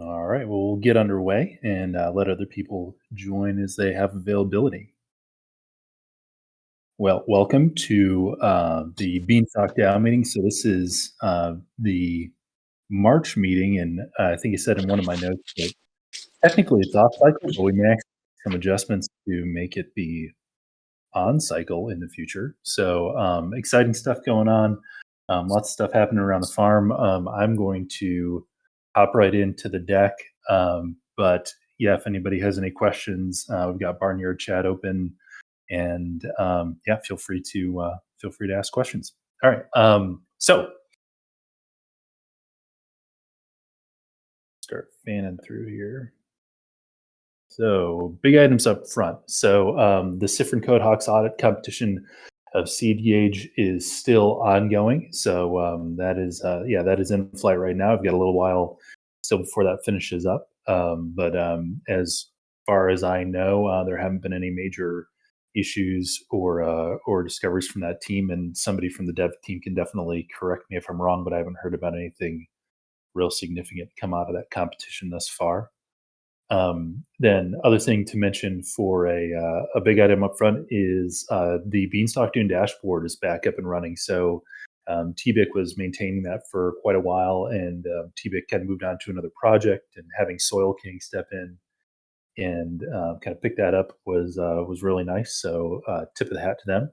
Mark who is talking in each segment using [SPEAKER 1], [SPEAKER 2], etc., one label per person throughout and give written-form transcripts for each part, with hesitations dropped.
[SPEAKER 1] All right, well, we'll get underway and let other people join as they have availability. Well, welcome to the Beanstalk DAO meeting. So this is the March meeting, and I think you said in one of my notes that technically it's off cycle, but we may actually make some adjustments to make it be on cycle in the future. So exciting stuff going on. Lots of stuff happening around the farm. I'm going to hop right into the deck. But yeah, if anybody has any questions, we've got Barnyard Chat open, and yeah, feel free to ask questions. All right. So start fanning through here. So big items up front. So the Cifrin Code Hawks audit competition of Seed Gauge is still ongoing. So that is in flight right now. I've got a little while still before that finishes up. But as far as I know, there haven't been any major issues or discoveries from that team. And somebody from the dev team can definitely correct me if I'm wrong, but I haven't heard about anything real significant come out of that competition thus far. Then other thing to mention for a big item up front is the Beanstalk Dune dashboard is back up and running. So TBIC was maintaining that for quite a while, and TBIC kind of moved on to another project, and having Soil King step in and kind of pick that up was really nice. So tip of the hat to them.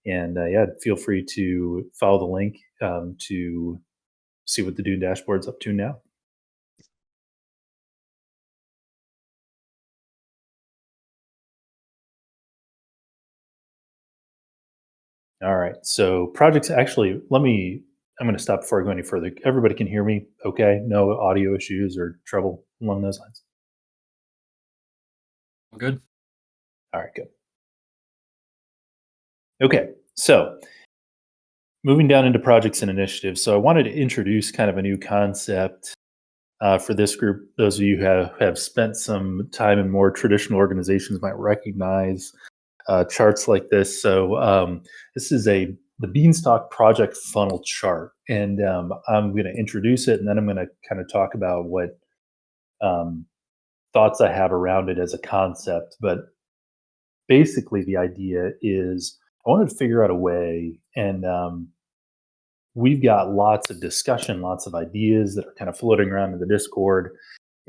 [SPEAKER 1] And yeah, feel free to follow the link to see what the Dune dashboard's up to now. All right. So projects actually, I'm going to stop before I go any further. Everybody can hear me. Okay. No audio issues or trouble along those lines.
[SPEAKER 2] Good.
[SPEAKER 1] All right. Good. Okay. So moving down into projects and initiatives. So I wanted to introduce kind of a new concept for this group. Those of you who have spent some time in more traditional organizations might recognize charts like this. So this is the Beanstalk project funnel chart, and I'm going to introduce it, and then I'm going to kind of talk about what thoughts I have around it as a concept. But basically, the idea is I wanted to figure out a way, and we've got lots of discussion, lots of ideas that are kind of floating around in the Discord,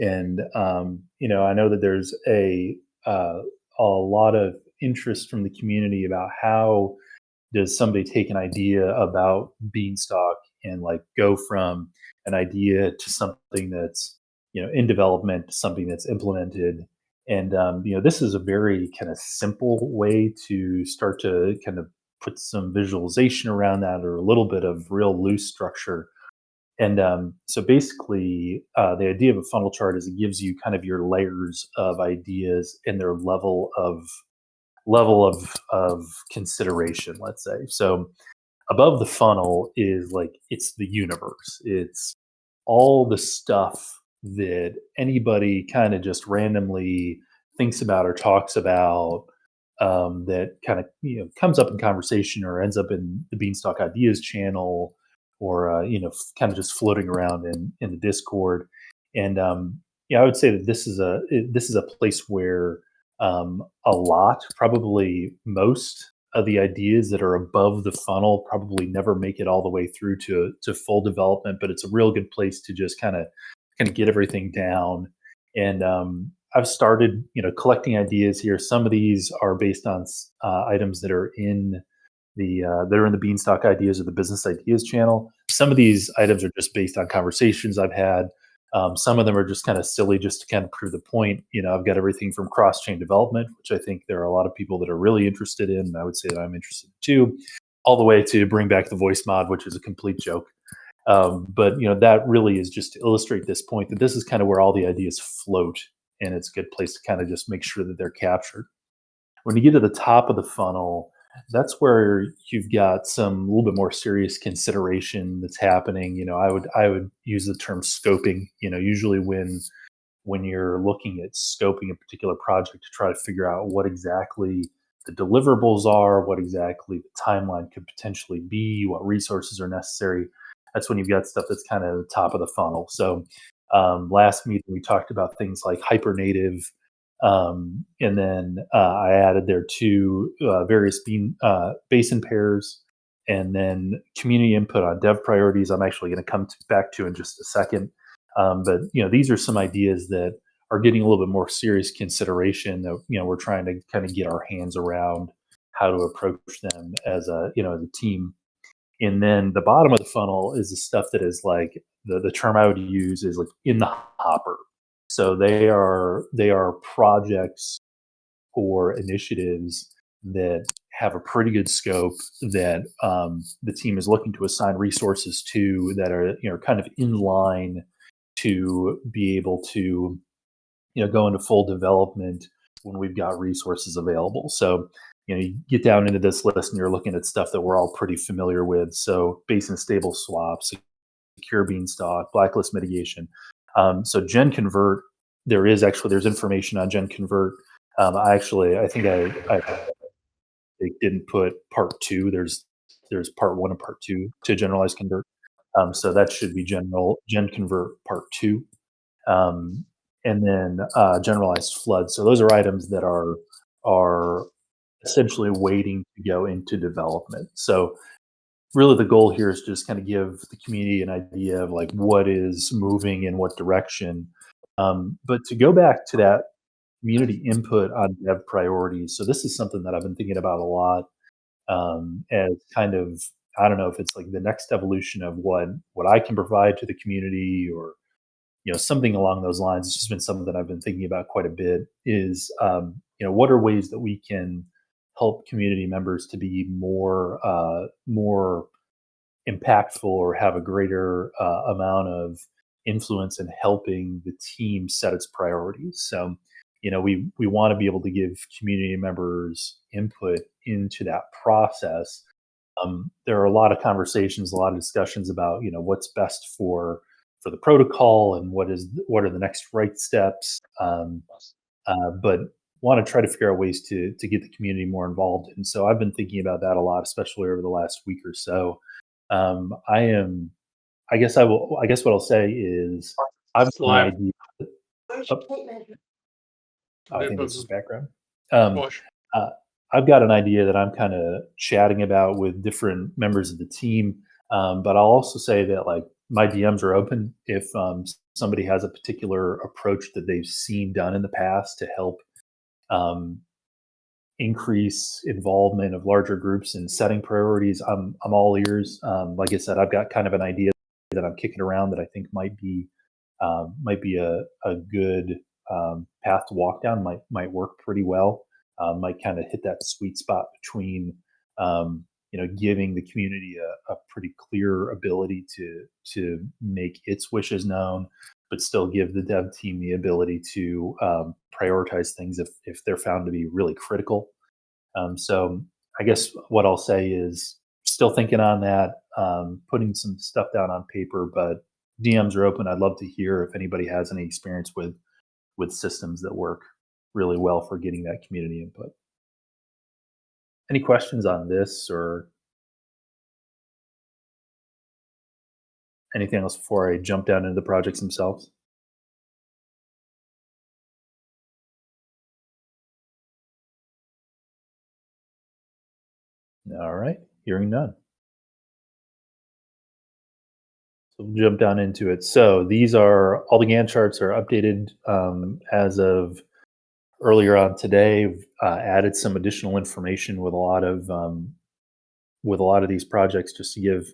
[SPEAKER 1] and I know that there's a lot of interest from the community about how does somebody take an idea about Beanstalk and like go from an idea to something that's in development to something that's implemented. And this is a very kind of simple way to start to kind of put some visualization around that, or a little bit of real loose structure. And so basically, the idea of a funnel chart is it gives you kind of your layers of ideas and their level of consideration, let's say. So above the funnel is like it's the universe. It's all the stuff that anybody kind of just randomly thinks about or talks about, that kind of comes up in conversation or ends up in the Beanstalk Ideas channel, or kind of just floating around in the Discord. And yeah, I would say that this is a place where probably most of the ideas that are above the funnel probably never make it all the way through to full development, but it's a real good place to just kind of get everything down. And I've started collecting ideas here. Some of these are based on items that are in the Beanstalk Ideas or the Business Ideas channel. Some of these items are just based on conversations I've had. Some of them are just kind of silly, just to kind of prove the point. I've got everything from cross-chain development, which I think there are a lot of people that are really interested in, and I would say that I'm interested in too, all the way to bring back the voice mod, which is a complete joke. But that really is just to illustrate this point, that this is kind of where all the ideas float, and it's a good place to kind of just make sure that they're captured. When you get to the top of the funnel, that's where you've got some a little bit more serious consideration that's happening. I would use the term scoping. Usually when you're looking at scoping a particular project to try to figure out what exactly the deliverables are, what exactly the timeline could potentially be, what resources are necessary. That's when you've got stuff that's kind of the top of the funnel. So Last meeting, we talked about things like hypernative, and then I added there two various basin pairs, and then community input on dev priorities. I'm actually going to come back to in just a second, but these are some ideas that are getting a little bit more serious consideration that we're trying to kind of get our hands around how to approach them as as a team. And then the bottom of the funnel is the stuff that is like the term I would use is like in the hopper. So they are projects or initiatives that have a pretty good scope that the team is looking to assign resources to that are kind of in line to be able to go into full development when we've got resources available. So, you get down into this list and you're looking at stuff that we're all pretty familiar with. So, basin stable swaps, secure Beanstalk, blacklist mitigation. So, Gen Convert, there's information on Gen Convert. I think I didn't put part two. There's part one and part two to generalized convert. So that should be Gen Convert part two, um, and then generalized flood. So those are items that are essentially waiting to go into development. So really, the goal here is just kind of give the community an idea of like what is moving in what direction. But to go back to that community input on dev priorities. So this is something that I've been thinking about a lot as kind of I don't know if it's like the next evolution of what I can provide to the community or something along those lines. It's just been something that I've been thinking about quite a bit. Is what are ways that we can help community members to be more impactful or have a greater amount of influence in helping the team set its priorities. So, we want to be able to give community members input into that process. There are a lot of conversations, a lot of discussions about what's best for the protocol and what are the next right steps. But want to try to figure out ways to get the community more involved. And so I've been thinking about that a lot, especially over the last week or so. I am. I guess I will. I guess what I'll say is I've got an
[SPEAKER 2] Live.
[SPEAKER 1] idea. Oh, I think this is background.
[SPEAKER 2] Push.
[SPEAKER 1] Uh, I've got an idea that I'm kind of chatting about with different members of the team. But I'll also say that like my DMs are open if somebody has a particular approach that they've seen done in the past to help um, increase involvement of larger groups in setting priorities. I'm all ears. Like I said, I've got kind of an idea that I'm kicking around that I think might be a good path to walk down. Might work pretty well. Might kind of hit that sweet spot between giving the community a pretty clear ability to make its wishes known, but still give the dev team the ability to prioritize things if they're found to be really critical. So I guess what I'll say is still thinking on that, putting some stuff down on paper, but DMs are open. I'd love to hear if anybody has any experience with systems that work really well for getting that community input. Any questions on this or anything else before I jump down into the projects themselves? All right, hearing none. So we'll jump down into it. So these are all the Gantt charts are updated as of earlier on today. We've, added some additional information with a lot of these projects just to give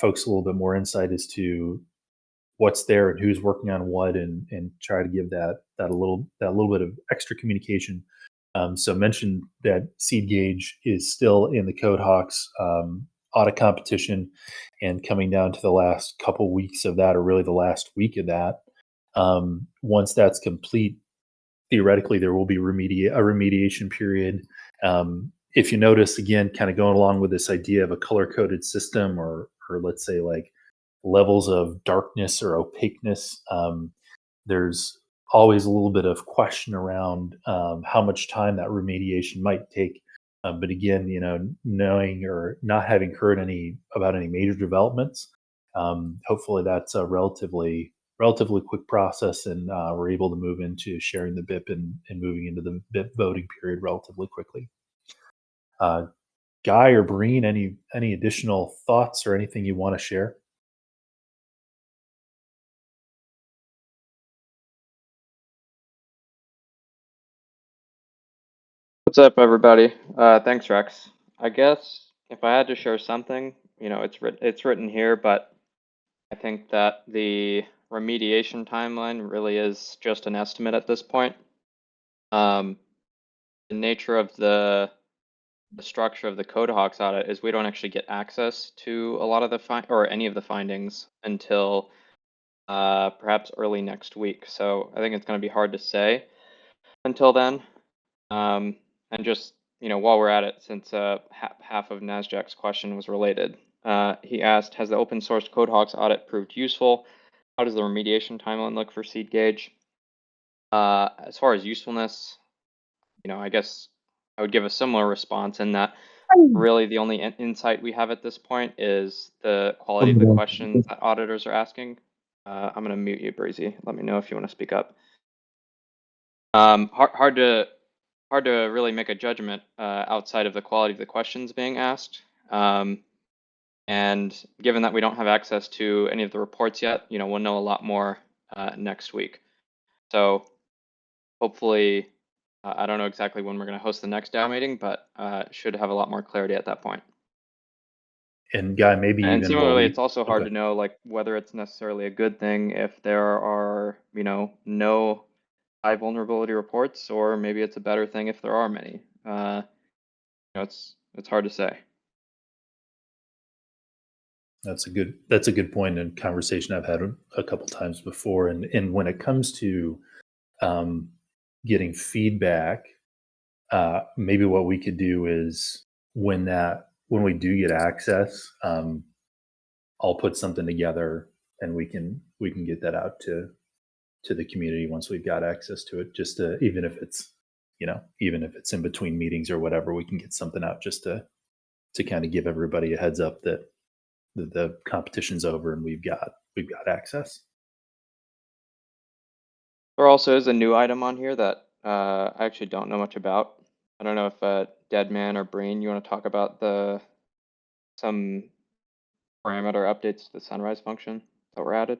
[SPEAKER 1] folks a little bit more insight as to what's there and who's working on what, and try to give that little bit of extra communication. So mentioned that Seed Gauge is still in the CodeHawks audit competition, and coming down to the last couple weeks of that, or really the last week of that. Once that's complete, theoretically there will be a remediation period. If you notice, again, kind of going along with this idea of a color coded system, or let's say like levels of darkness or opaqueness, there's always a little bit of question around how much time that remediation might take. But again, knowing or not having heard any major developments, hopefully that's relatively relatively quick process, and we're able to move into sharing the BIP and moving into the BIP voting period relatively quickly. Guy or Breen, any additional thoughts or anything you want to share?
[SPEAKER 2] What's up, everybody? Thanks, Rex. I guess if I had to share something, it's written here, but I think that the remediation timeline really is just an estimate at this point. The nature of the structure of the Codehawks audit is we don't actually get access to a lot of or any of the findings until perhaps early next week. So I think it's going to be hard to say until then. And just, while we're at it, since half of Nasdaq's question was related, he asked, has the open source Codehawks audit proved useful? How does the remediation timeline look for Seed Gauge? As far as usefulness, I guess I would give a similar response in that really the only insight we have at this point is the quality of the questions that auditors are asking. I'm going to mute you, Breezy. Let me know if you want to speak up. Hard to really make a judgment outside of the quality of the questions being asked. And given that we don't have access to any of the reports yet, we'll know a lot more next week. So hopefully, I don't know exactly when we're going to host the next DAO meeting, but should have a lot more clarity at that point.
[SPEAKER 1] And Guy, maybe
[SPEAKER 2] And
[SPEAKER 1] even
[SPEAKER 2] similarly, it's also hard to know like whether it's necessarily a good thing if there are, no high vulnerability reports, or maybe it's a better thing if there are many. It's hard to say.
[SPEAKER 1] That's a good point and conversation I've had a couple times before. And when it comes to getting feedback, maybe what we could do is when we do get access, I'll put something together and we can get that out to the community once we've got access to it. Just to, even if it's in between meetings or whatever, we can get something out just to kind of give everybody a heads up that the competition's over and we've got access.
[SPEAKER 2] There also is a new item on here that I actually don't know much about. I don't know if Deadman or Breen, you want to talk about some parameter updates to the sunrise function that were added?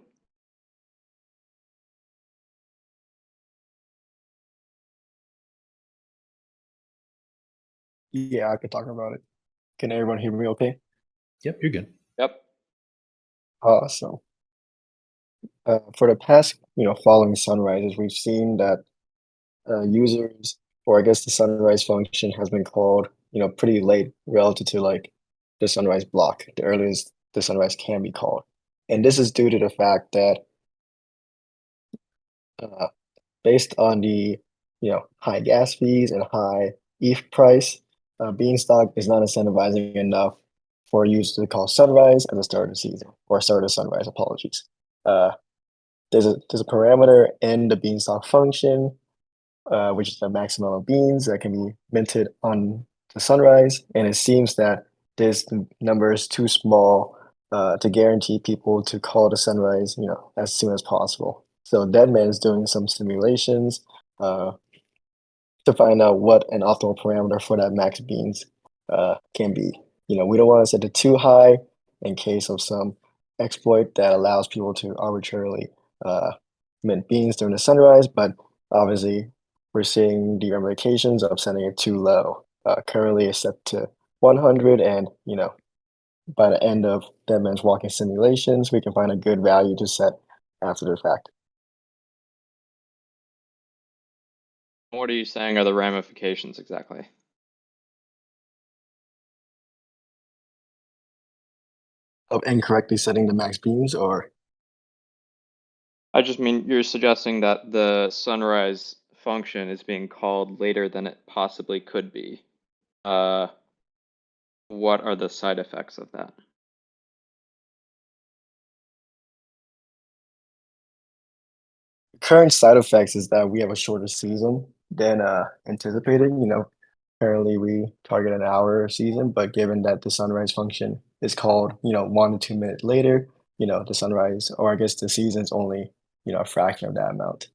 [SPEAKER 3] Yeah, I could talk about it. Can everyone hear me okay?
[SPEAKER 1] Yep, you're good.
[SPEAKER 2] Yep.
[SPEAKER 3] Awesome. For the past, following sunrises, we've seen that users, or I guess the sunrise function has been called, pretty late relative to like the sunrise block, the earliest the sunrise can be called. And this is due to the fact that based on the, high gas fees and high ETH price, Beanstalk is not incentivizing enough for users to call sunrise at the start of the season, or start of sunrise, apologies. There's a parameter in the Beanstalk function, which is the maximum of beans that can be minted on the sunrise, and it seems that this number is too small to guarantee people to call the sunrise, as soon as possible. So Deadman is doing some simulations to find out what an optimal parameter for that max beans can be. We don't want to set it too high in case of some exploit that allows people to arbitrarily mint beans during the sunrise, but obviously we're seeing the ramifications of setting it too low. Currently it's set to 100, and by the end of Deadman's walking simulations, we can find a good value to set after the fact.
[SPEAKER 2] What are you saying are the ramifications exactly?
[SPEAKER 3] Of incorrectly setting the max beans, or?
[SPEAKER 2] I just mean you're suggesting that the sunrise function is being called later than it possibly could be. What are the side effects of that?
[SPEAKER 3] Current side effects is that we have a shorter season than anticipated. Currently we target an hour season, but given that the sunrise function is called, 1 to 2 minutes later, the sunrise, or I guess the season's only a fraction of that amount.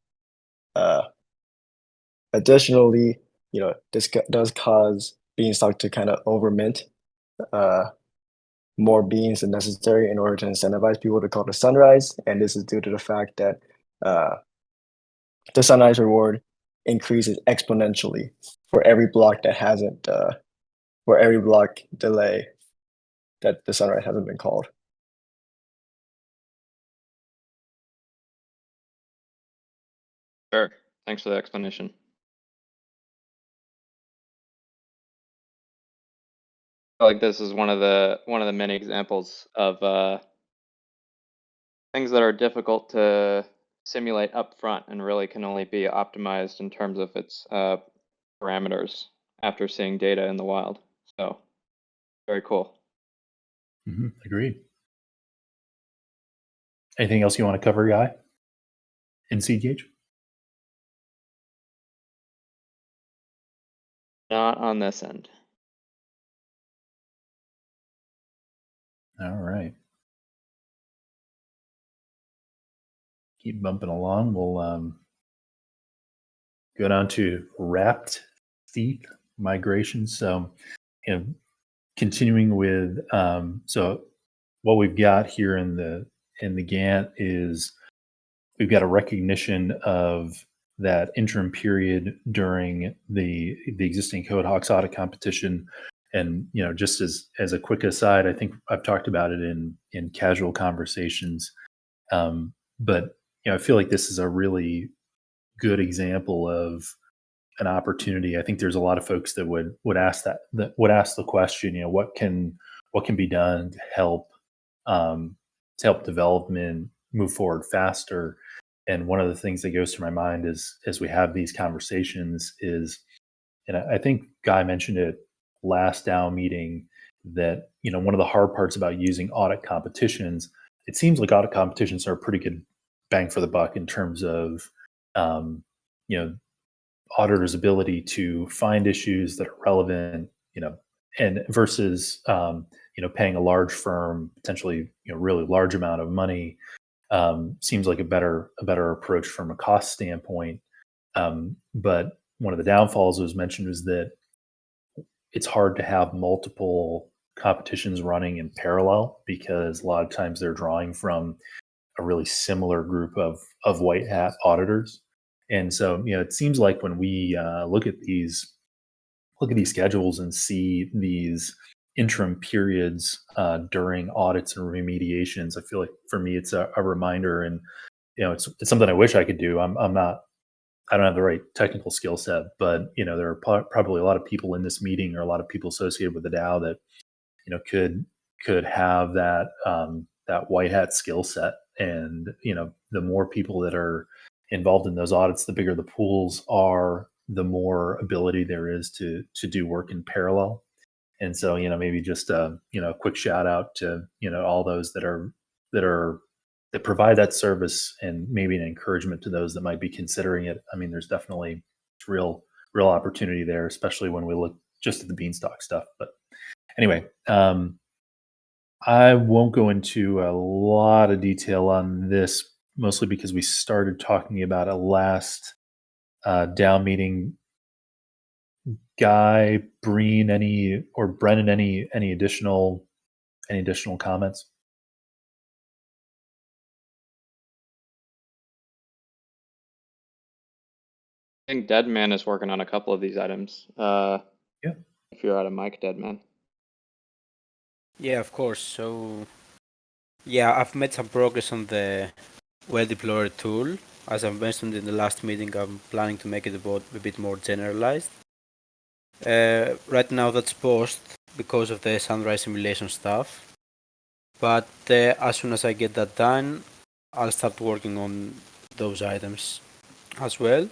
[SPEAKER 3] Additionally, this does cause Beanstalk to kind of overmint more beans than necessary in order to incentivize people to call the sunrise. And this is due to the fact that the sunrise reward increases exponentially for every block that hasn't, for every block delay that the sunrise hasn't been called.
[SPEAKER 2] Sure. Thanks for the explanation. I feel like this is one of the many examples of things that are difficult to simulate up front and really can only be optimized in terms of its parameters after seeing data in the wild. So very cool.
[SPEAKER 1] Agreed. Anything else you want to cover, Guy? In seed gauge?
[SPEAKER 2] Not on this end.
[SPEAKER 1] All right. Keep bumping along. We'll go down to wstETH migration. So, continuing with so what we've got here in the Gantt is we've got a recognition of that interim period during the existing CodeHawks audit competition. And just as a quick aside, I think I've talked about it in casual conversations, but I feel like this is a really good example of an opportunity. I think there's a lot of folks that would ask the question, what can be done to help development move forward faster. And one of the things that goes through my mind is as we have these conversations is, and I think Guy mentioned it last DAO meeting, that one of the hard parts about using audit competitions, it seems like audit competitions are a pretty good bang for the buck in terms of auditors' ability to find issues that are relevant, and versus paying a large firm potentially really large amount of money, seems like a better approach from a cost standpoint. But one of the downfalls that was mentioned was that it's hard to have multiple competitions running in parallel because a lot of times they're drawing from a really similar group of white hat auditors. And so, it seems like when we look at these schedules and see these interim periods during audits and remediations, I feel like for me it's a reminder, and it's something I wish I could do. I don't have the right technical skill set, but there are probably a lot of people in this meeting or a lot of people associated with the DAO that could have that that white hat skill set. And the more people that are involved in those audits, the bigger the pools are, the more ability there is to do work in parallel. And so maybe just a quick shout out to all those that provide that service, and maybe an encouragement to those that might be considering it. I mean, there's definitely real opportunity there, especially when we look just at the Beanstalk stuff. But anyway, I won't go into a lot of detail on this, mostly because we started talking about it last DAO meeting. Guy, Breen, or Brennan, any additional comments?
[SPEAKER 2] I think Deadman is working on a couple of these items.
[SPEAKER 1] Yeah.
[SPEAKER 2] If you're out of mic, Deadman.
[SPEAKER 4] Yeah, of course. So, yeah, I've made some progress on the well-deployed tool. As I've mentioned in the last meeting, I'm planning to make it a bit more generalized. Right now that's paused because of the sunrise simulation stuff. But as soon as I get that done, I'll start working on those items as well.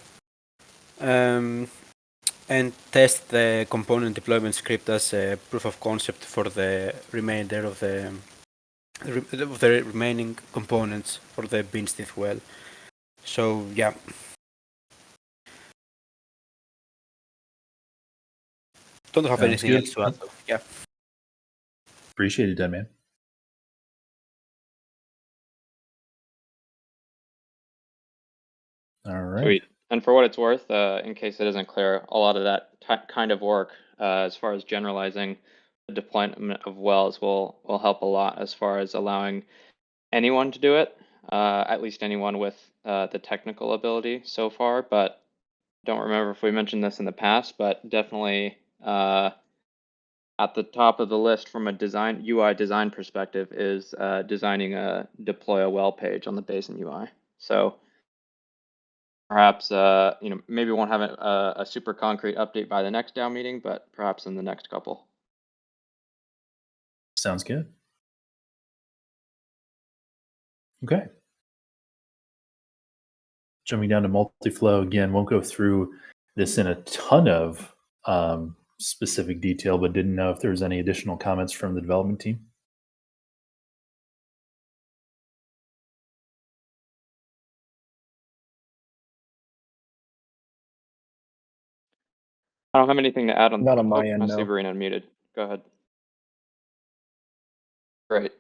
[SPEAKER 4] And test the component deployment script as a proof of concept for the remainder of the remaining components for the wstETH well. So yeah. Don't have
[SPEAKER 1] Sounds
[SPEAKER 4] anything
[SPEAKER 1] good.
[SPEAKER 4] else to add though. Yeah.
[SPEAKER 1] Appreciate it, Deadman. All right.
[SPEAKER 2] Sweet. And for what it's worth, in case it isn't clear, a lot of that kind of work, as far as generalizing the deployment of wells, will help a lot as far as allowing anyone to do it, at least anyone with the technical ability so far. But don't remember if we mentioned this in the past, but definitely at the top of the list from a UI design perspective is designing a deploy a well page on the Basin UI. So perhaps maybe we won't have a super concrete update by the next DAO meeting, but perhaps in the next couple.
[SPEAKER 1] Sounds good. Okay. Jumping down to Mutli Flow again, won't go through this in a ton of specific detail, but didn't know if there was any additional comments from the development team.
[SPEAKER 2] I don't have anything to add on.
[SPEAKER 3] Not on my end,
[SPEAKER 2] I see
[SPEAKER 3] no.
[SPEAKER 2] Verena unmuted. Go ahead. Great.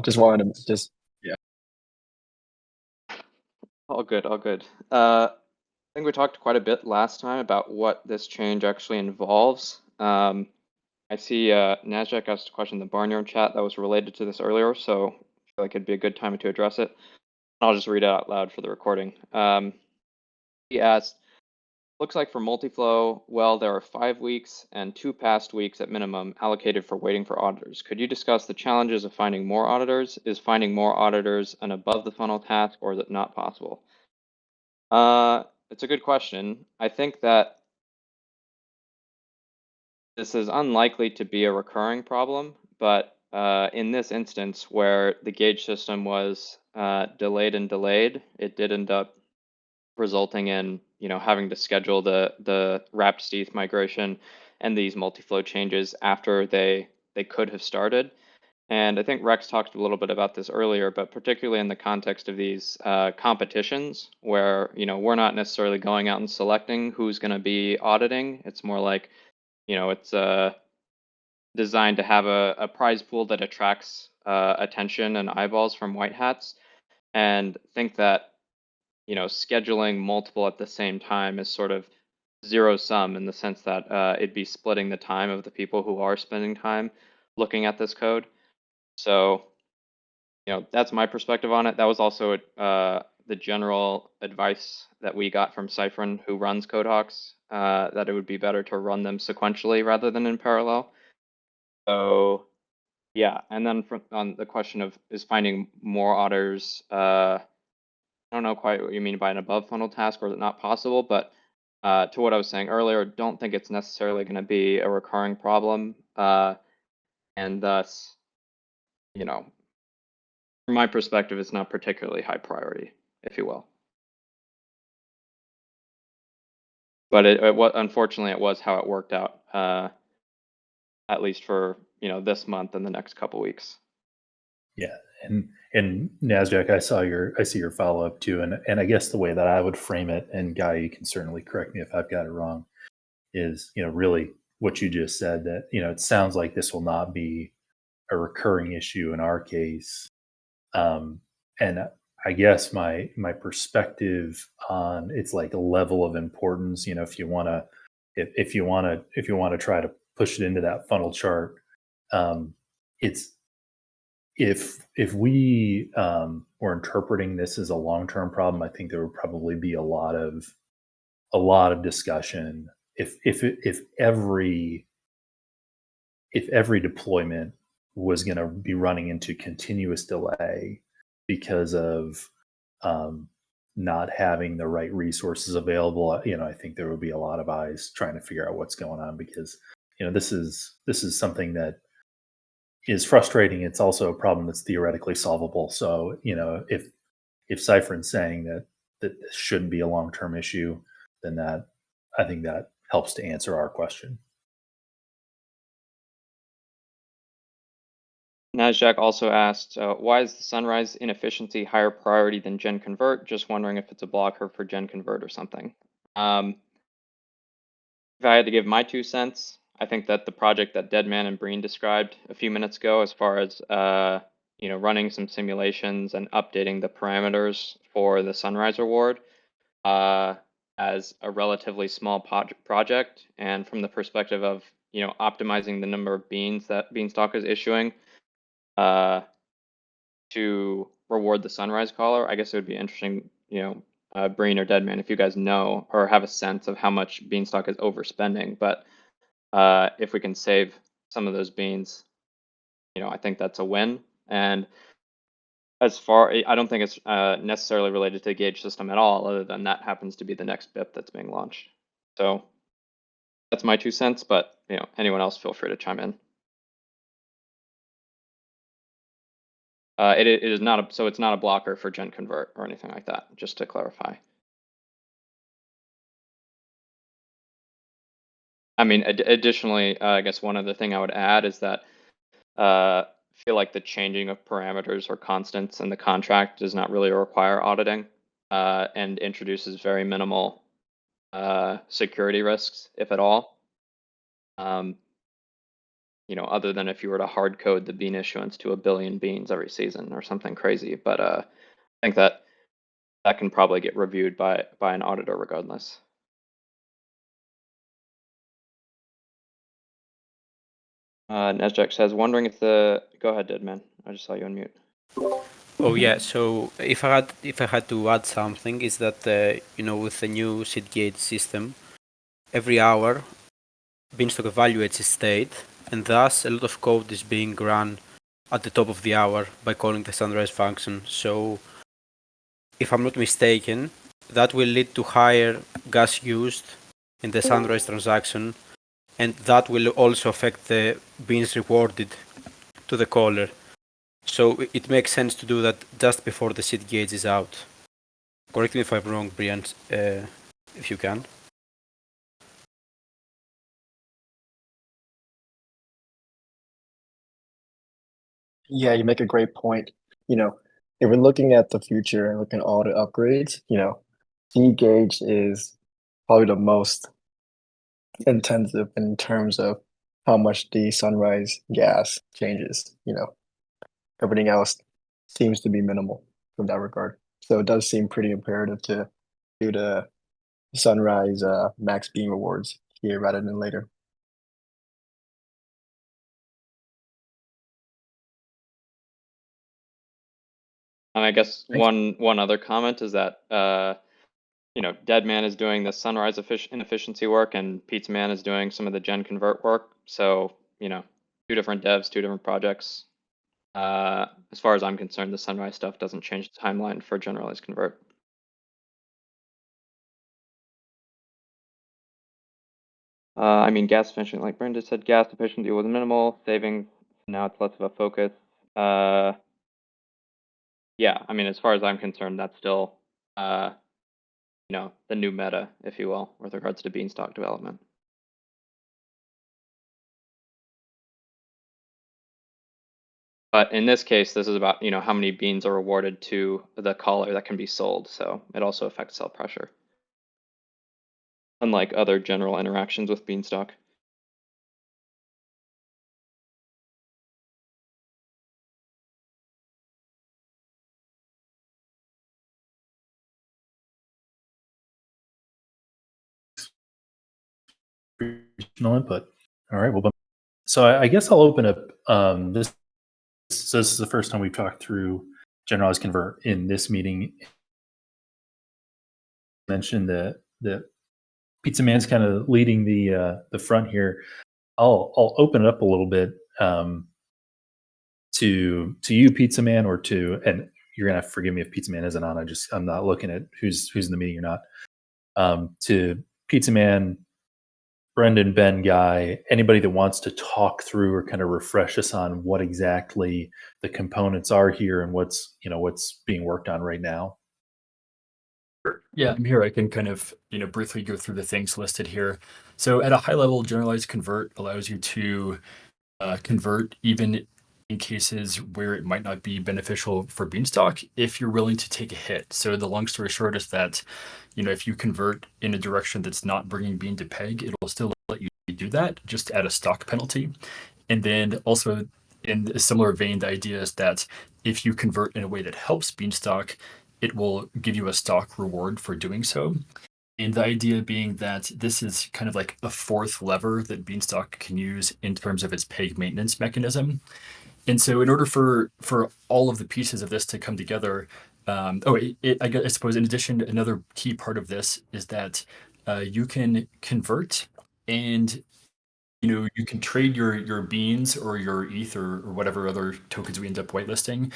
[SPEAKER 3] Just wanted to yeah.
[SPEAKER 2] All good, all good. I think we talked quite a bit last time about what this change actually involves. I see Nasdaq asked a question in the Barnyard chat that was related to this earlier, so I feel like it'd be a good time to address it. I'll just read it out loud for the recording. He asked, looks like for Mutli Flow, well, there are 5 weeks and 2 past weeks at minimum allocated for waiting for auditors. Could you discuss the challenges of finding more auditors? Is finding more auditors an above the funnel task, or is it not possible? It's a good question. I think that this is unlikely to be a recurring problem, but in this instance where the gauge system was delayed, it did end up resulting in having to schedule the wstETH migration and these multi-flow changes after they could have started. And I think Rex talked a little bit about this earlier, but particularly in the context of these competitions where we're not necessarily going out and selecting who's going to be auditing. It's more like it's designed to have a prize pool that attracts attention and eyeballs from white hats, and think that scheduling multiple at the same time is sort of zero sum in the sense that it'd be splitting the time of the people who are spending time looking at this code. So that's my perspective on it. That was also the general advice that we got from Cyphren, who runs CodeHawks, that it would be better to run them sequentially rather than in parallel. So yeah, and then on the question of is finding more auditors, I don't know quite what you mean by an above funnel task, or is it not possible, but to what I was saying earlier, don't think it's necessarily going to be a recurring problem, and thus, from my perspective, it's not particularly high priority, if you will. But unfortunately, it was how it worked out, at least for this month and the next couple weeks.
[SPEAKER 1] Yeah, and Nasdaq, I see your follow up too, and I guess the way that I would frame it, and Guy, you can certainly correct me if I've got it wrong, is really what you just said, that it sounds like this will not be a recurring issue in our case, and I guess my perspective on it's like a level of importance. If you want to try to push it into that funnel chart, it's if we were interpreting this as a long-term problem, I think there would probably be a lot of discussion if every deployment was going to be running into continuous delay because of not having the right resources available. I think there would be a lot of eyes trying to figure out what's going on, because this is something that is frustrating. It's also a problem that's theoretically solvable. So if Cyphen's saying that this shouldn't be a long-term issue, then I think that helps to answer our question.
[SPEAKER 2] Nasdaq also asked, why is the Sunrise inefficiency higher priority than Gen Convert? Just wondering if it's a blocker for Gen Convert or something. If I had to give my 2 cents, I think that the project that Deadman and Breen described a few minutes ago, as far as running some simulations and updating the parameters for the Sunrise reward, as a relatively small project, and from the perspective of optimizing the number of beans that Beanstalk is issuing to reward the sunrise caller, I guess it would be interesting, Breen or Deadman, if you guys know or have a sense of how much Beanstalk is overspending. But if we can save some of those beans, I think that's a win. And I don't think it's necessarily related to the gauge system at all, other than that happens to be the next BIP that's being launched. So that's my 2 cents, but anyone else feel free to chime in. It is not so it's not a blocker for gen convert or anything like that, just to clarify. I mean, additionally, I guess one other thing I would add is that I feel like the changing of parameters or constants in the contract does not really require auditing and introduces very minimal security risks, if at all. Other than if you were to hard code the bean issuance to 1 billion beans every season or something crazy. But I think that can probably get reviewed by an auditor regardless. Nesjack says, wondering if go ahead, Deadman. I just saw you on mute.
[SPEAKER 4] Oh yeah, so if I had to add something, is that with the new seed gauge system, every hour Beanstalk evaluates its state, and thus a lot of code is being run at the top of the hour by calling the sunrise function. So if I'm not mistaken, that will lead to higher gas used in the sunrise transaction, and that will also affect the beans rewarded to the caller. So it makes sense to do that just before the seed gauge is out. Correct me if I'm wrong, Brian, if you can.
[SPEAKER 3] Yeah, you make a great point. If we're looking at the future and looking at all the upgrades, seed gauge is probably the most intensive in terms of how much the sunrise gas changes. Everything else seems to be minimal from that regard. So it does seem pretty imperative to do the sunrise max bean rewards here rather than later.
[SPEAKER 2] And I guess one other comment is that Deadman is doing the sunrise inefficiency work, and Pizza Man is doing some of the gen convert work. So 2 different devs, 2 different projects. As far as I'm concerned, the sunrise stuff doesn't change the timeline for generalized convert. I mean, gas efficiency, like Brenda said, gas efficiency was minimal. Savings, now it's less of a focus. Yeah, I mean, as far as I'm concerned, that's still, the new meta, if you will, with regards to Beanstalk development. But in this case, this is about, how many beans are awarded to the caller that can be sold. So it also affects sell pressure, unlike other general interactions with Beanstalk.
[SPEAKER 1] Input. All right. Well, so I guess I'll open up this. So this is the first time we've talked through generalized convert in this meeting. Mentioned that Pizza Man's kind of leading the front here. I'll open it up a little bit to you, Pizza Man, and you're gonna have to forgive me if Pizza Man isn't on. I'm not looking at who's in the meeting or not. To Pizza Man, Brendan, Ben, Guy, anybody that wants to talk through or kind of refresh us on what exactly the components are here and what's being worked on right now.
[SPEAKER 5] Yeah, I'm here. I can kind of, briefly go through the things listed here. So at a high level, generalized convert allows you to convert even in cases where it might not be beneficial for Beanstalk if you're willing to take a hit. So the long story short is that, if you convert in a direction that's not bringing bean to peg, it'll still let you do that, just at a stock penalty. And then also in a similar vein, the idea is that if you convert in a way that helps Beanstalk, it will give you a stock reward for doing so. And the idea being that this is kind of like a fourth lever that Beanstalk can use in terms of its peg maintenance mechanism. And so in order for all of the pieces of this to come together, I suppose in addition, another key part of this is that you can convert, and you can trade your beans or your ETH or whatever other tokens we end up whitelisting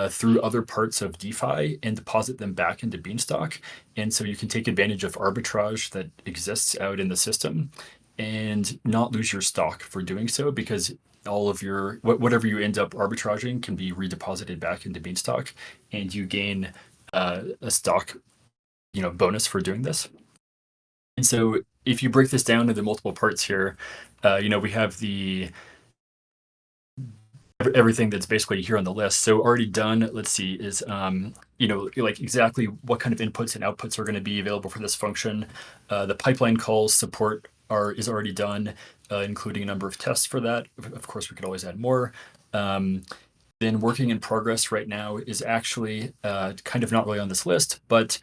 [SPEAKER 5] through other parts of DeFi and deposit them back into Beanstalk. And so you can take advantage of arbitrage that exists out in the system and not lose your stock for doing so, because all of your whatever you end up arbitraging can be redeposited back into Beanstalk, and you gain a stock bonus for doing this. And so if you break this down into multiple parts here, we have everything that's basically here on the list. So already done, let's see, is like exactly what kind of inputs and outputs are going to be available for this function. The pipeline calls support is already done, including a number of tests for that. Of course, we could always add more. Then working in progress right now is actually kind of not really on this list, but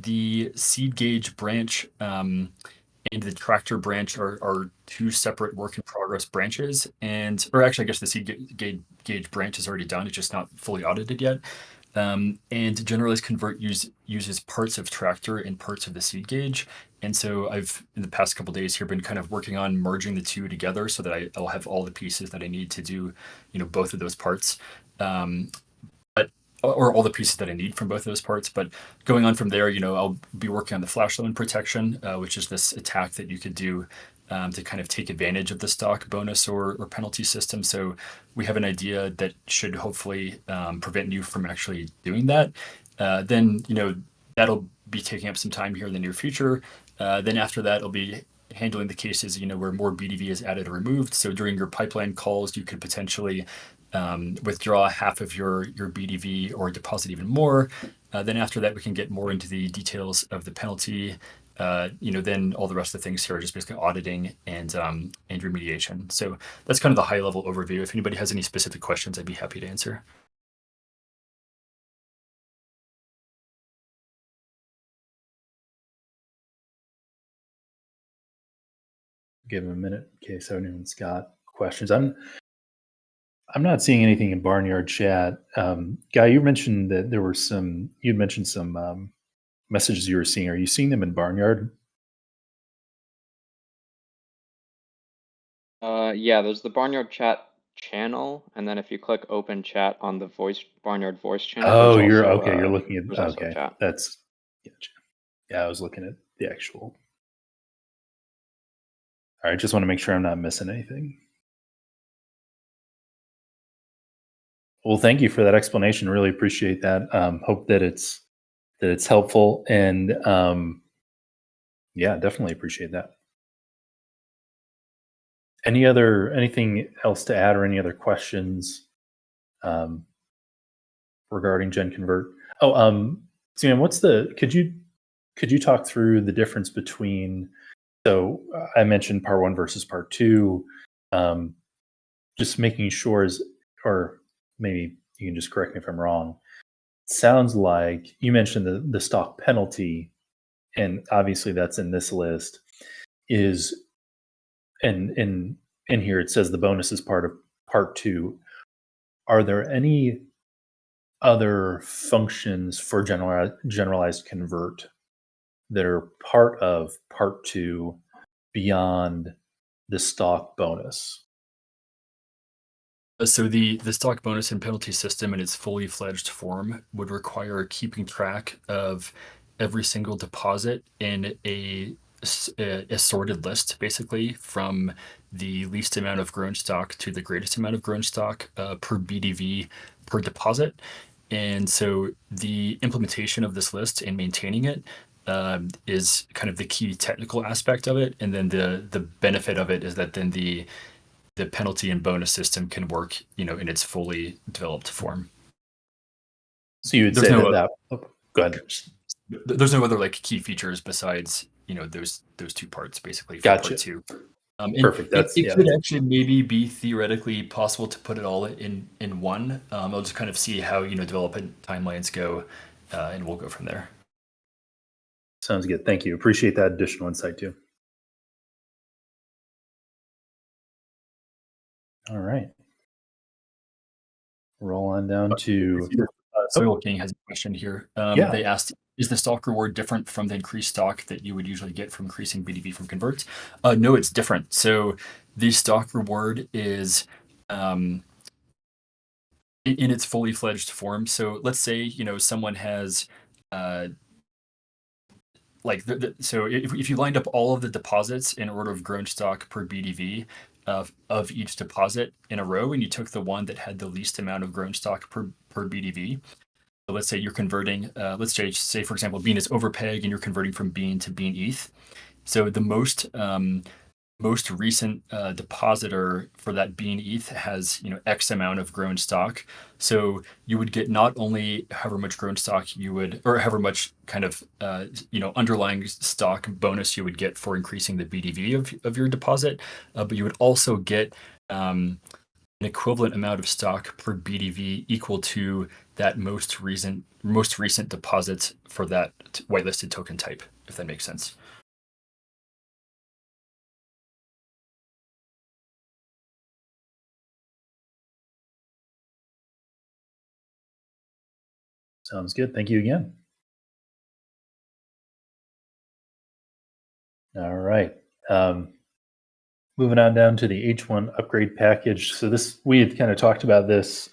[SPEAKER 5] the seed gauge branch and the tractor branch are two separate work in progress branches. Or actually, I guess the seed gauge branch is already done. It's just not fully audited yet. And generalized convert uses parts of tractor and parts of the seed gauge. And so I've, in the past couple of days here, been kind of working on merging the two together so that I'll have all the pieces that I need to do, both of those parts. Or all the pieces that I need from both of those parts. But going on from there, I'll be working on the flash loan protection, which is this attack that you could do to kind of take advantage of the stock bonus or penalty system. So we have an idea that should hopefully prevent you from actually doing that. Then, that'll be taking up some time here in the near future. Then after that, I'll be handling the cases, where more BDV is added or removed. So during your pipeline calls, you could potentially withdraw half of your BDV or deposit even more. Then after that, we can get more into the details of the penalty. Then all the rest of the things here are just basically auditing and remediation. So that's kind of the high level overview. If anybody has any specific questions, I'd be happy to answer.
[SPEAKER 1] Give him a minute in case anyone's got questions. I'm not seeing anything in Barnyard chat. Guy, you mentioned that there were you'd mentioned some messages you were seeing. Are you seeing them in Barnyard?
[SPEAKER 2] Yeah, there's the Barnyard chat channel, and then if you click open chat on the Barnyard voice channel.
[SPEAKER 1] Oh, you're okay. You're looking at
[SPEAKER 2] okay.
[SPEAKER 1] Chat. That's gotcha. Yeah, I was looking at the actual. All right, just want to make sure I'm not missing anything. Well, thank you for that explanation. Really appreciate that. Hope that it's helpful, and yeah, definitely appreciate that. Anything else to add, or any other questions regarding Gen Convert? Oh, Simeon, could you talk through the difference between? So I mentioned part 1 versus part 2. Just making sure or maybe you can just correct me if I'm wrong. Sounds like you mentioned the stock penalty, and obviously that's in this list. Is in here it says the bonus is part of part 2. Are there any other functions for generalized convert that are part of part 2 beyond the stock bonus?
[SPEAKER 5] So the stock bonus and penalty system in its fully fledged form would require keeping track of every single deposit in a sorted list, basically from the least amount of grown stock to the greatest amount of grown stock per BDV per deposit. And so the implementation of this list and maintaining it is kind of the key technical aspect of it. And then the benefit of it is that then the penalty and bonus system can work, in its fully developed form.
[SPEAKER 1] So you would say that. Oh, go ahead.
[SPEAKER 5] There's no other key features besides those two parts basically for
[SPEAKER 1] Gotcha.
[SPEAKER 5] part 2.
[SPEAKER 1] Perfect.
[SPEAKER 5] It could actually maybe be theoretically possible to put it all in one. I'll just kind of see how development timelines go and we'll go from there.
[SPEAKER 1] Sounds good. Thank you. Appreciate that additional insight too. All right. Roll on down to
[SPEAKER 5] Soil King has a question here.
[SPEAKER 1] Yeah.
[SPEAKER 5] They asked, is the stock reward different from the increased stock that you would usually get from increasing BDV from converts? No, it's different. So the stock reward is in its fully fledged form. So let's say, someone has so if you lined up all of the deposits in order of grown stock per BDV of each deposit in a row, and you took the one that had the least amount of grown stock per BDV. So let's say you're converting, let's say for example, Bean is overpeg and you're converting from Bean to Bean ETH. So the most recent depositor for that Bean ETH has X amount of grown stock. So you would get not only however much grown stock you would, or however much kind of underlying stock bonus you would get for increasing the BDV of your deposit, but you would also get an equivalent amount of stock per BDV equal to that most recent deposits for that whitelisted token type, if that makes sense.
[SPEAKER 1] Sounds good. Thank you again. All right. Moving on down to the H1 upgrade package. So we had kind of talked about this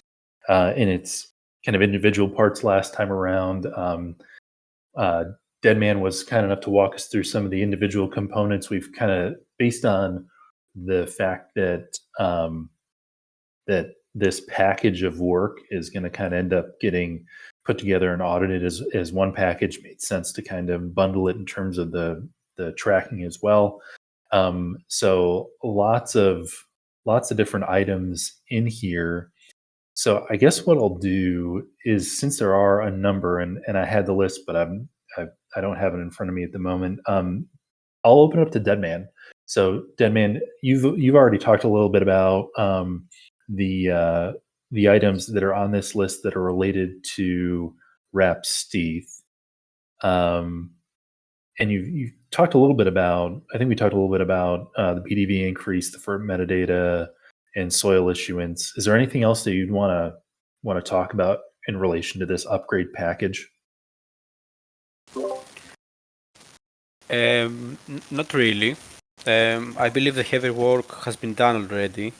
[SPEAKER 1] in its kind of individual parts last time around. Deadman was kind enough to walk us through some of the individual components. We've kind of, based on the fact that that this package of work is going to kind of end up getting put together and audited as one package, made sense to kind of bundle it in terms of the tracking as well. So lots of different items in here. So I guess what I'll do is, since there are a number, and I had the list, but I don't have it in front of me at the moment. I'll open it up to Deadman. So Deadman, you've already talked a little bit about the items that are on this list that are related to wstETH. And you've talked a little bit about, I think we talked a little bit about the BDV increase, the FERP metadata, and soil issuance. Is there anything else that you'd want to talk about in relation to this upgrade package?
[SPEAKER 4] Not really. I believe the heavy work has been done already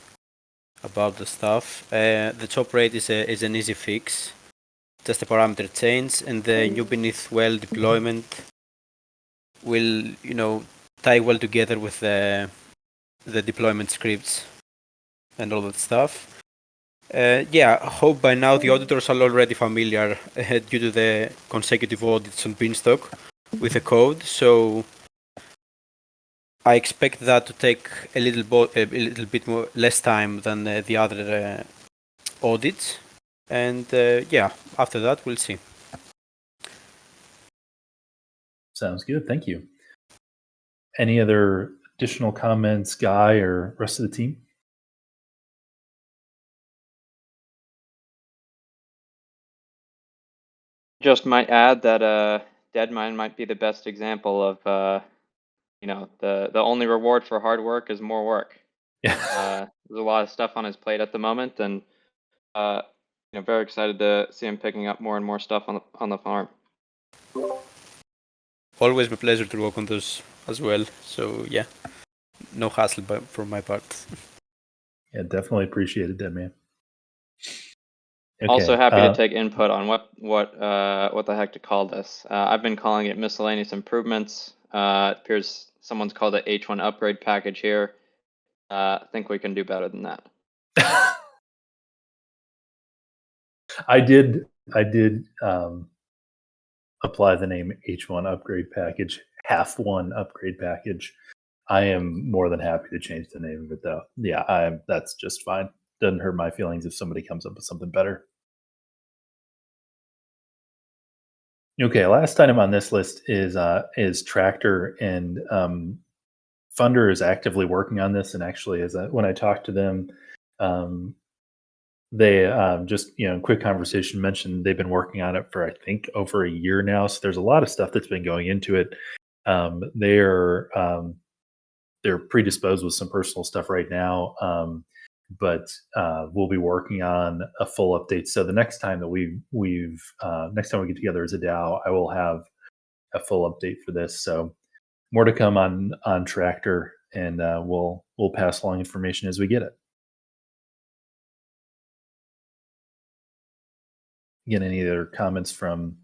[SPEAKER 4] about the stuff. The top rate is an easy fix, just a parameter change, and the new beneath well deployment will tie well together with the deployment scripts and all that stuff. I hope by now the auditors are already familiar due to the consecutive audits on Beanstalk with the code, so I expect that to take a little bit more less time than the other audits, and after that we'll see.
[SPEAKER 1] Sounds good. Thank you. Any other additional comments, Guy or rest of the team?
[SPEAKER 2] Just might add that Deadmine might be the best example of the only reward for hard work is more work.
[SPEAKER 1] Yeah.
[SPEAKER 2] There's a lot of stuff on his plate at the moment, and very excited to see him picking up more and more stuff on the farm.
[SPEAKER 4] Always my pleasure to work on those as well. So yeah, no hassle from my part.
[SPEAKER 1] Yeah, definitely appreciate it, Deadman. Okay,
[SPEAKER 2] also happy to take input on what the heck to call this. I've been calling it miscellaneous improvements. It appears someone's called it H1 upgrade package here. I think we can do better than that.
[SPEAKER 1] I did apply the name H1 upgrade package, half one upgrade package. I am more than happy to change the name of it, though. Yeah, that's just fine. Doesn't hurt my feelings if somebody comes up with something better. Okay, last item on this list is Tractor, and Funder is actively working on this. And actually, when I talked to them they just quick conversation mentioned they've been working on it for I think over a year now. So there's a lot of stuff that's been going into it. They're predisposed with some personal stuff right now, but we'll be working on a full update. So the next time that next time we get together as a DAO, I will have a full update for this. So more to come on Tractor, and we'll pass along information as we get it. Again, any other comments from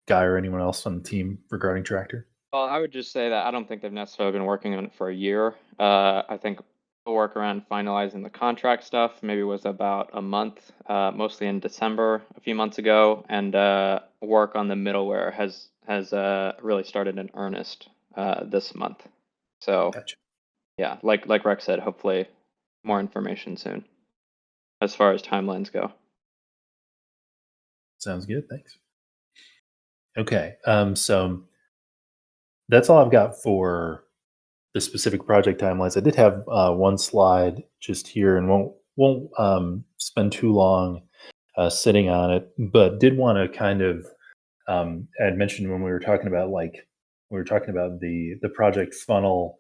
[SPEAKER 1] Guy or anyone else on the team regarding Tractor?
[SPEAKER 2] Well, I would just say that I don't think they've necessarily been working on it for a year. I think the work around finalizing the contract stuff maybe was about a month, mostly in December a few months ago, and work on the middleware has really started in earnest this month. So
[SPEAKER 1] Gotcha.
[SPEAKER 2] yeah, like Rex said, hopefully more information soon as far as timelines go.
[SPEAKER 1] Sounds good. Thanks. Okay. So that's all I've got for the specific project timelines. I did have one slide just here, and won't spend too long sitting on it, but did want to kind of I had mentioned when we were talking about the project funnel,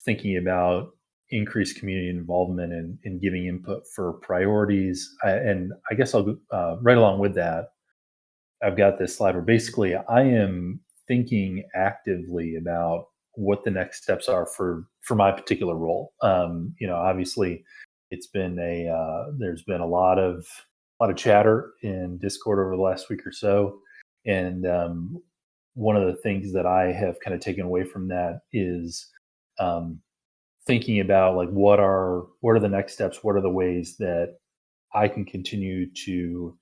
[SPEAKER 1] thinking about increased community involvement and giving input for priorities. And I guess I'll go right along with that. I've got this slide where basically I am thinking actively about what the next steps are for my particular role. Obviously, it's been there's been a lot of chatter in Discord over the last week or so, and one of the things that I have kind of taken away from that is thinking about like what are the next steps, what are the ways that I can continue to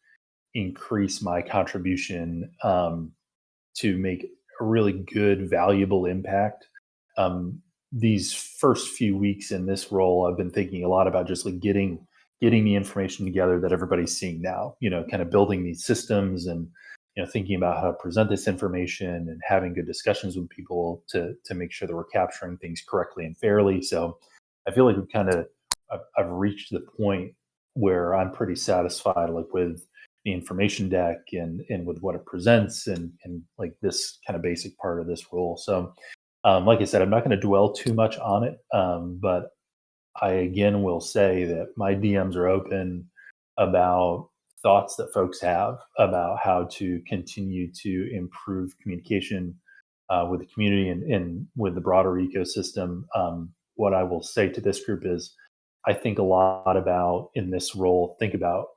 [SPEAKER 1] increase my contribution to make a really good, valuable impact. These first few weeks in this role, I've been thinking a lot about just like getting the information together that everybody's seeing now. Kind of building these systems and thinking about how to present this information and having good discussions with people to make sure that we're capturing things correctly and fairly. So I feel like I've reached the point where I'm pretty satisfied, like with the information deck and with what it presents and like this kind of basic part of this role. So like I said, I'm not going to dwell too much on it, but I again will say that my DMs are open about thoughts that folks have about how to continue to improve communication with the community and with the broader ecosystem. What I will say to this group is I think a lot about in this role, think about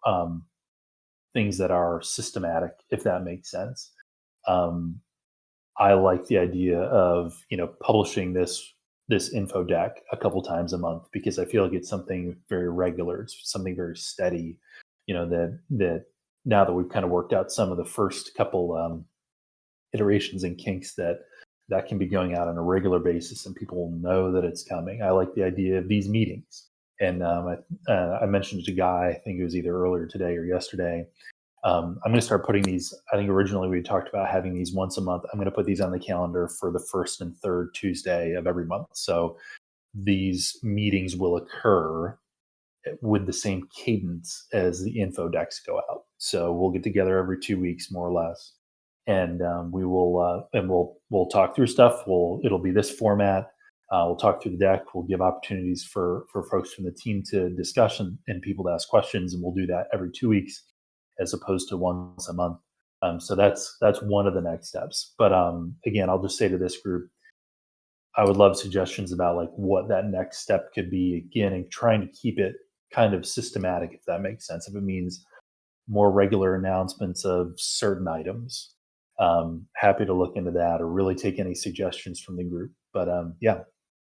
[SPEAKER 1] things that are systematic, if that makes sense. I like the idea of publishing this info deck a couple times a month because I feel like it's something very regular. It's something very steady. That now that we've kind of worked out some of the first couple iterations and kinks that can be going out on a regular basis and people will know that it's coming. I like the idea of these meetings. And I mentioned to Guy, I think it was either earlier today or yesterday. I'm going to start putting these. I think originally we talked about having these once a month. I'm going to put these on the calendar for the first and third Tuesday of every month. So these meetings will occur with the same cadence as the info decks go out. So we'll get together every 2 weeks, more or less, and we'll talk through stuff. It'll be this format. We'll talk through the deck. We'll give opportunities for folks from the team to discuss and people to ask questions, and we'll do that every 2 weeks as opposed to once a month. So that's one of the next steps. But again, I'll just say to this group, I would love suggestions about like what that next step could be. Again, and trying to keep it kind of systematic, if that makes sense. If it means more regular announcements of certain items, happy to look into that or really take any suggestions from the group. But yeah,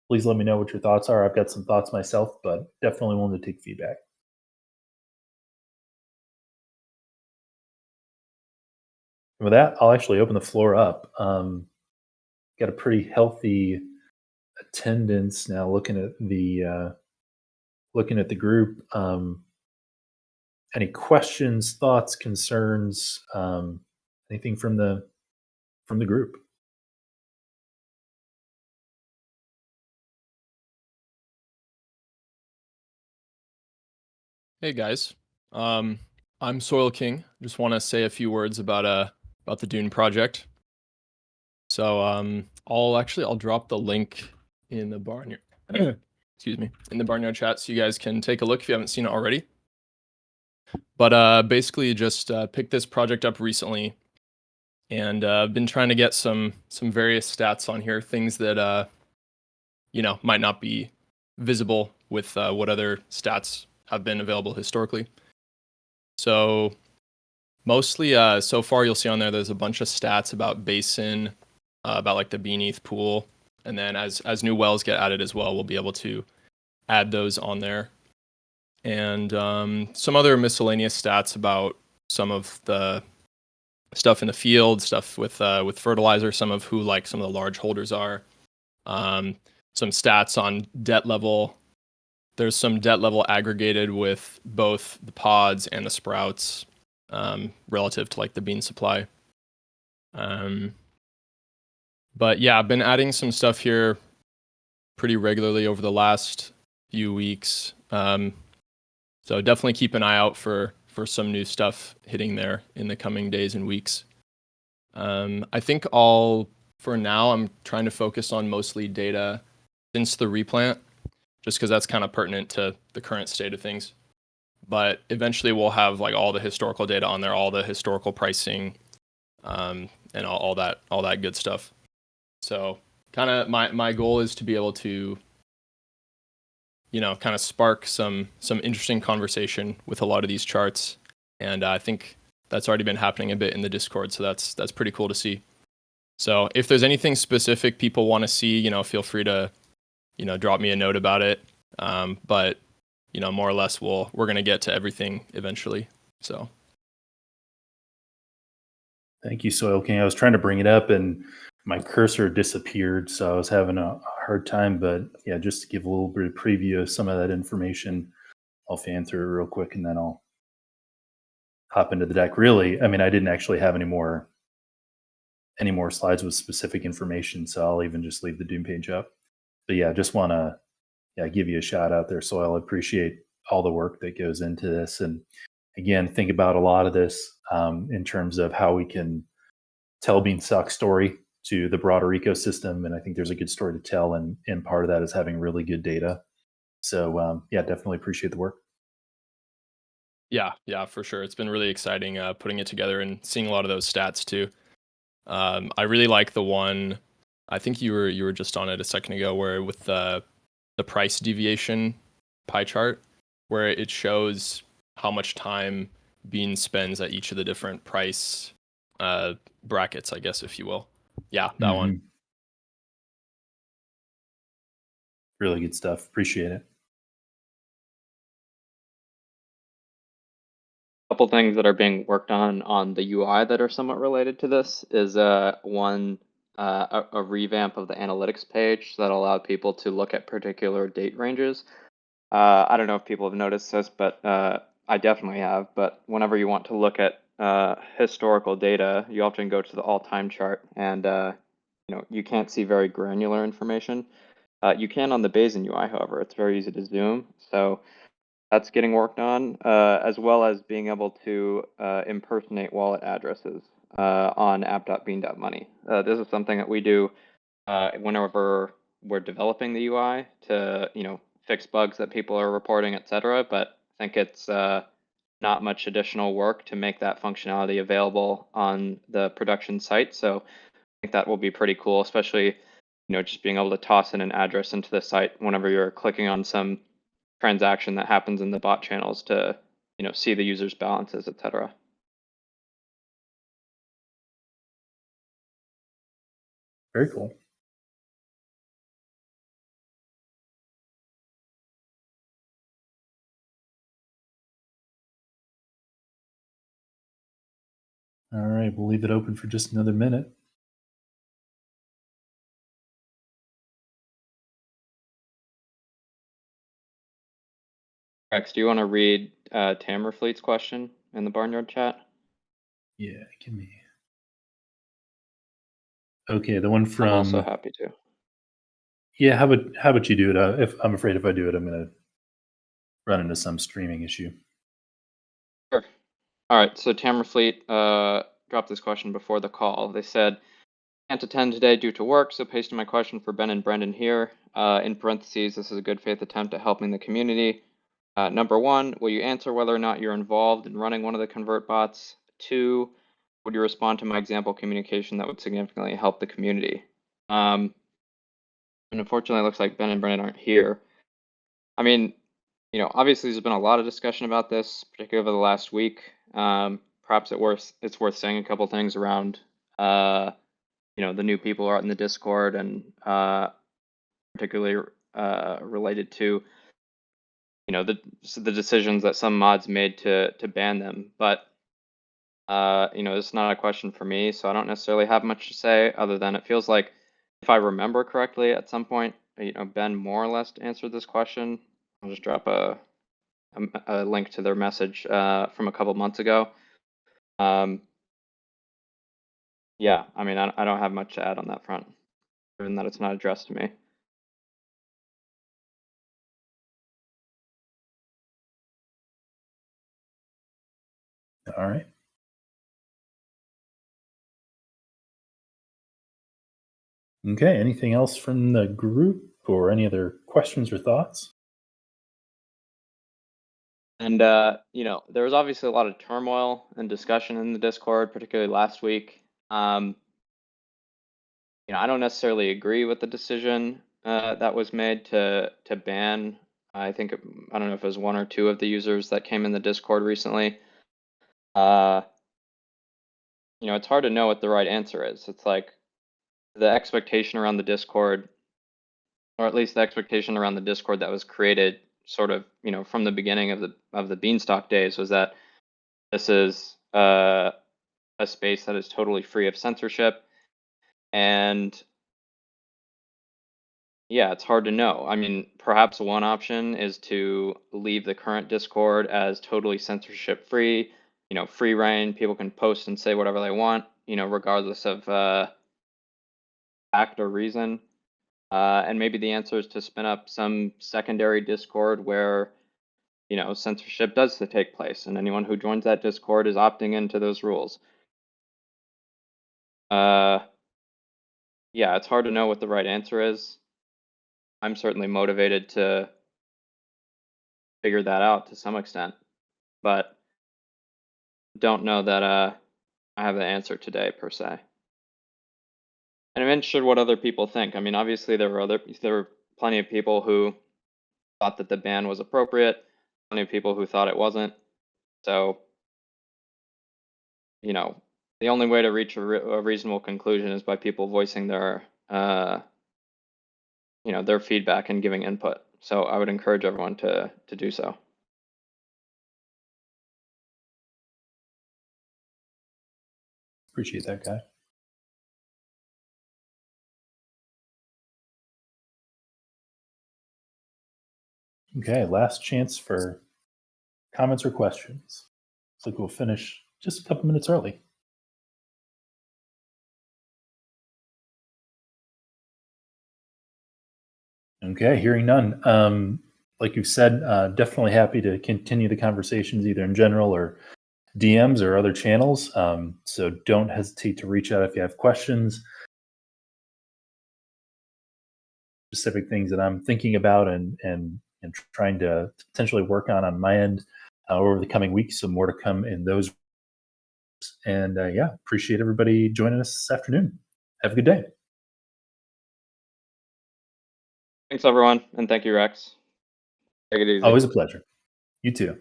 [SPEAKER 1] please let me know what your thoughts are. I've got some thoughts myself, but definitely willing to take feedback. And with that, I'll actually open the floor up. Got a pretty healthy attendance now. Looking at the group. Any questions, thoughts, concerns? Anything from the group?
[SPEAKER 6] Hey guys, I'm Soil King. Just want to say a few words about the Dune project. So I'll drop the link in the barnyard. Excuse me, in the barnyard chat, so you guys can take a look if you haven't seen it already. But basically, just picked this project up recently, and I've been trying to get some various stats on here, things that might not be visible with what other stats have been available historically. So mostly, so far you'll see on there's a bunch of stats about basin, about like the beneath pool, and then as new wells get added as well, we'll be able to add those on there, and some other miscellaneous stats about some of the stuff in the field, stuff with fertilizer, some of who like some of the large holders are, some stats on debt level. There's some debt level aggregated with both the pods and the sprouts, relative to like the bean supply. But yeah, I've been adding some stuff here pretty regularly over the last few weeks. So definitely keep an eye out for some new stuff hitting there in the coming days and weeks. I think for now, I'm trying to focus on mostly data since the replant, just because that's kind of pertinent to the current state of things. But eventually we'll have like all the historical data on there, all the historical pricing, and all that good stuff. So kind of my goal is to be able to, kind of spark some interesting conversation with a lot of these charts. And I think that's already been happening a bit in the Discord. So that's pretty cool to see. So if there's anything specific people want to see, feel free to, drop me a note about it. But more or less we're going to get to everything eventually. So.
[SPEAKER 1] Thank you, Soil King. I was trying to bring it up and my cursor disappeared, so I was having a hard time. But yeah, just to give a little bit of preview of some of that information, I'll fan through it real quick and then I'll hop into the deck. Really, I mean, I didn't actually have any more slides with specific information, so I'll even just leave the Dune page up. But yeah, just want to give you a shout out there, Soil. I appreciate all the work that goes into this, and again, think about a lot of this in terms of how we can tell Beanstalk's story to the broader ecosystem, and I think there's a good story to tell, and part of that is having really good data. So yeah, definitely appreciate the work.
[SPEAKER 6] Yeah, for sure. It's been really exciting putting it together and seeing a lot of those stats too. I really like the one, I think you were just on it a second ago, where with the price deviation pie chart, where it shows how much time Bean spends at each of the different price brackets, I guess, if you will. Yeah, that one.
[SPEAKER 1] Really good stuff. Appreciate it.
[SPEAKER 2] Couple things that are being worked on the UI that are somewhat related to this is one a revamp of the analytics page that'll allow people to look at particular date ranges. I don't know if people have noticed this, but I definitely have. But whenever you want to look at historical data, you often go to the all-time chart, and you can't see very granular information. You can on the Bayesian UI, however. It's very easy to zoom. So that's getting worked on, as well as being able to impersonate wallet addresses on app.bean.money. This is something that we do whenever we're developing the UI to, fix bugs that people are reporting, etc. But I think it's not much additional work to make that functionality available on the production site. So I think that will be pretty cool, especially, just being able to toss in an address into the site whenever you're clicking on some transaction that happens in the bot channels to, see the user's balances, etc.
[SPEAKER 1] Very cool. All right, we'll leave it open for just another minute.
[SPEAKER 2] Rex, do you want to read Tamerfleet's question in the Barnyard chat?
[SPEAKER 1] Yeah, give me. Okay, the one from.
[SPEAKER 2] I'm also happy to.
[SPEAKER 1] Yeah, how about you do it? I'm afraid if I do it, I'm gonna run into some streaming issue.
[SPEAKER 2] Sure. All right. So Tamerfleet dropped this question before the call. They said, can't attend today due to work, so pasting my question for Ben and Brendan here. In parentheses, this is a good faith attempt at helping the community. Number 1, will you answer whether or not you're involved in running one of the convert bots? 2, would you respond to my example communication that would significantly help the community? And unfortunately, it looks like Ben and Brendan aren't here. I mean, obviously there's been a lot of discussion about this, particularly over the last week. Perhaps it's worth saying a couple things around, the new people who are out in the Discord, and particularly related to, the decisions that some mods made to ban them. But it's not a question for me, so I don't necessarily have much to say other than it feels like, if I remember correctly, at some point, Ben more or less answered this question. I'll just drop a link to their message from a couple months ago. Yeah, I mean, I don't have much to add on that front, given that it's not addressed to me.
[SPEAKER 1] All right. Okay, anything else from the group or any other questions or thoughts?
[SPEAKER 2] And, there was obviously a lot of turmoil and discussion in the Discord, particularly last week. I don't necessarily agree with the decision that was made to ban. I don't know if it was 1 or 2 of the users that came in the Discord recently. It's hard to know what the right answer is. It's like the expectation around the Discord, or at least the expectation around the Discord that was created sort of, from the beginning of the Beanstalk days, was that this is a space that is totally free of censorship. And yeah, it's hard to know. I mean, perhaps one option is to leave the current Discord as totally censorship free, free reign. People can post and say whatever they want, regardless of fact or reason. And maybe the answer is to spin up some secondary Discord where, censorship does take place, and anyone who joins that Discord is opting into those rules. Yeah, it's hard to know what the right answer is. I'm certainly motivated to figure that out to some extent, but don't know that I have the answer today per se. And I'm interested what other people think. I mean, obviously there were plenty of people who thought that the ban was appropriate, plenty of people who thought it wasn't. So, the only way to reach a reasonable conclusion is by people voicing their their feedback and giving input. So I would encourage everyone to do so.
[SPEAKER 1] Appreciate that, guy. Okay, last chance for comments or questions. Looks like we'll finish just a couple minutes early. Okay, hearing none. Like you've said, definitely happy to continue the conversations either in general or DMs or other channels. So don't hesitate to reach out if you have questions, specific things that I'm thinking about and trying to potentially work on my end over the coming weeks. So more to come in those. And yeah, appreciate everybody joining us this afternoon. Have a good day.
[SPEAKER 2] Thanks, everyone. And thank you, Rex. Take it easy.
[SPEAKER 1] Always a pleasure. You too.